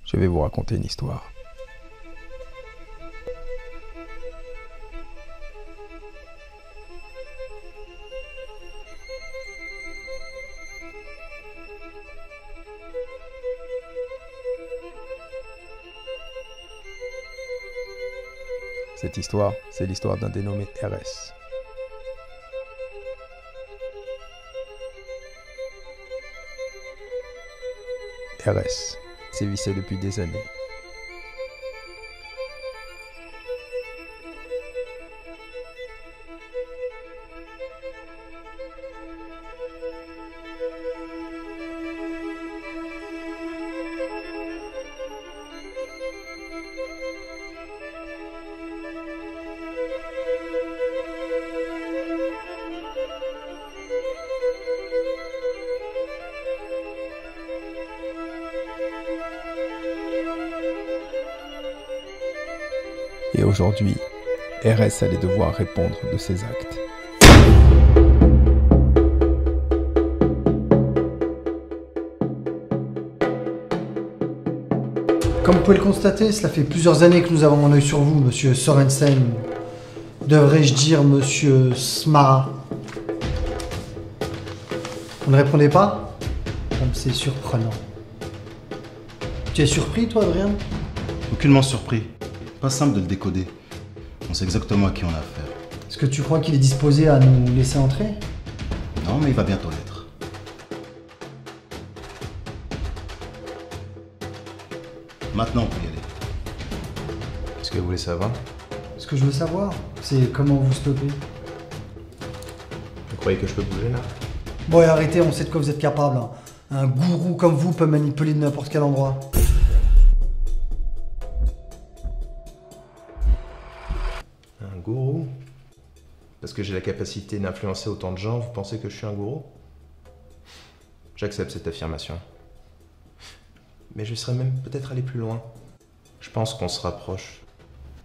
Je vais vous raconter une histoire. Cette histoire, c'est l'histoire d'un dénommé RS. RS sévissait depuis des années. Et aujourd'hui, RS allait devoir répondre de ses actes. Comme vous pouvez le constater, cela fait plusieurs années que nous avons un œil sur vous, monsieur Sorensen. Devrais-je dire monsieur Smara? Vous ne répondez pas? Comme c'est surprenant. Tu es surpris, toi, Adrien? Aucunement surpris. Pas simple de le décoder. On sait exactement à qui on a affaire. Est-ce que tu crois qu'il est disposé à nous laisser entrer? Non, mais il va bientôt l'être. Maintenant, on peut y aller. Est-ce que vous voulez savoir? Ce que je veux savoir, c'est comment vous stoppez. Vous croyez que je peux bouger là? Bon, et arrêtez, on sait de quoi vous êtes capable. Hein. Un gourou comme vous peut manipuler de n'importe quel endroit. Un gourou? Parce que j'ai la capacité d'influencer autant de gens, vous pensez que je suis un gourou? J'accepte cette affirmation. Mais je serais même peut-être allé plus loin. Je pense qu'on se rapproche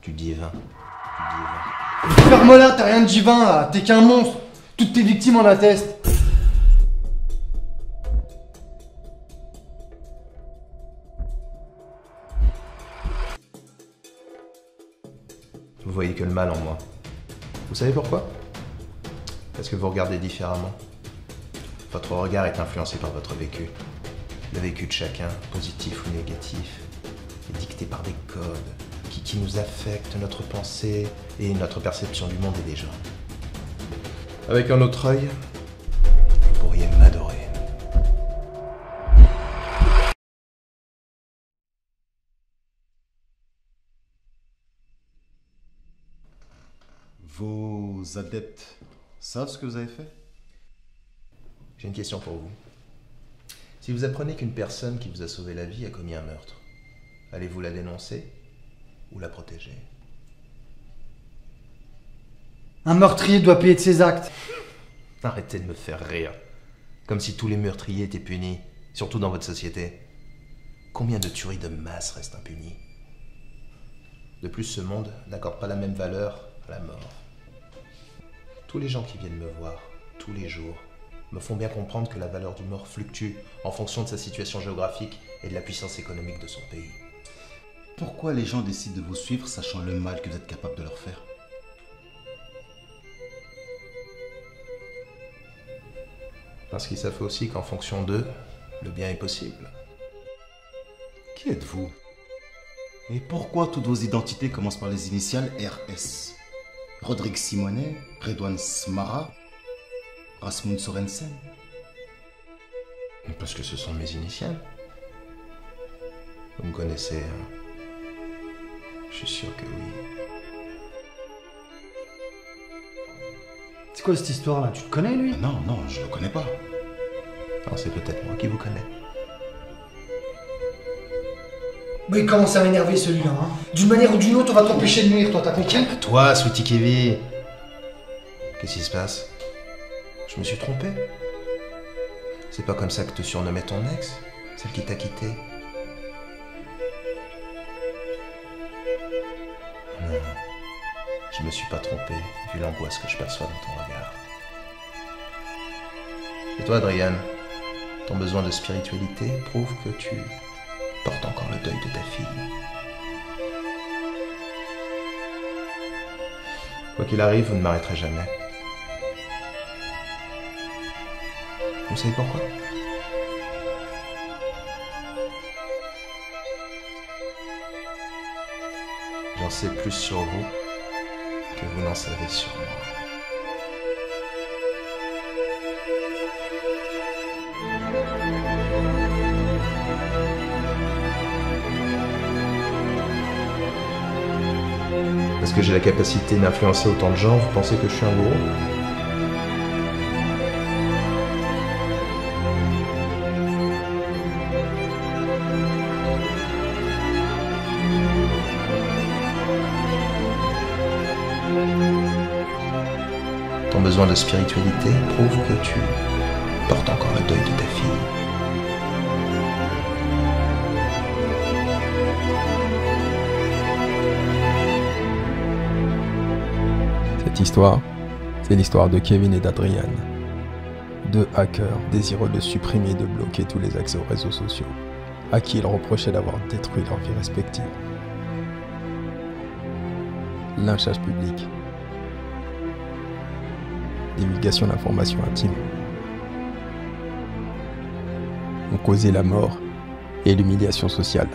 du divin. Ferme-la, t'as rien de divin là, t'es qu'un monstre. Toutes tes victimes en attestent. Vous voyez que le mal en moi. Vous savez pourquoi? Parce que vous regardez différemment. Votre regard est influencé par votre vécu. Le vécu de chacun, positif ou négatif, est dicté par des codes qui nous affectent notre pensée et notre perception du monde et des gens. Avec un autre œil, vous pourriez m'adorer. Vos adeptes savent ce que vous avez fait? J'ai une question pour vous. Si vous apprenez qu'une personne qui vous a sauvé la vie a commis un meurtre, allez-vous la dénoncer ou la protéger? Un meurtrier doit payer de ses actes. Arrêtez de me faire rire. Comme si tous les meurtriers étaient punis, surtout dans votre société. Combien de tueries de masse restent impunies? De plus, ce monde n'accorde pas la même valeur à la mort. Tous les gens qui viennent me voir, tous les jours, me font bien comprendre que la valeur du mort fluctue en fonction de sa situation géographique et de la puissance économique de son pays. Pourquoi les gens décident de vous suivre sachant le mal que vous êtes capable de leur faire? Parce qu'ils savent aussi qu'en fonction d'eux, le bien est possible. Qui êtes-vous? Et pourquoi toutes vos identités commencent par les initiales RS? Rodrigue Simonet, Redouane Smara, Rasmund Sorensen? Parce que ce sont mes initiales. Vous me connaissez, hein? Je suis sûr que oui. C'est quoi cette histoire là? Tu te connais lui? Non, non, je le connais pas. Alors c'est peut-être moi qui vous connais. Bah, il commence à m'énerver celui-là. Hein. D'une manière ou d'une autre, on va t'empêcher de nuire, toi, t'as compris? Toi, Sweetie Kevin. Qu'est-ce qui se passe? Je me suis trompé. C'est pas comme ça que te surnommait ton ex, celle qui t'a quitté. Non, je me suis pas trompé, vu l'angoisse que je perçois dans ton regard. Et toi, Adrian, ton besoin de spiritualité prouve que tu portes encore le deuil de ta fille. Quoi qu'il arrive, vous ne m'arrêterez jamais. Vous savez pourquoi? J'en sais plus sur vous que vous n'en savez sur moi. Parce que j'ai la capacité d'influencer autant de gens, vous pensez que je suis un gourou? Ton besoin de spiritualité prouve que tu portes encore le deuil de ta fille. Cette histoire, c'est l'histoire de Kevin et d'Adrian, deux hackers désireux de supprimer et de bloquer tous les accès aux réseaux sociaux, à qui ils reprochaient d'avoir détruit leur vie respective. Lynchage public, divulgation d'informations intimes, ont causé la mort et l'humiliation sociale.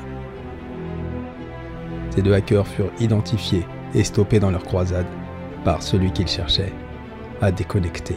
Ces deux hackers furent identifiés et stoppés dans leur croisade par celui qu'ils cherchaient à déconnecter.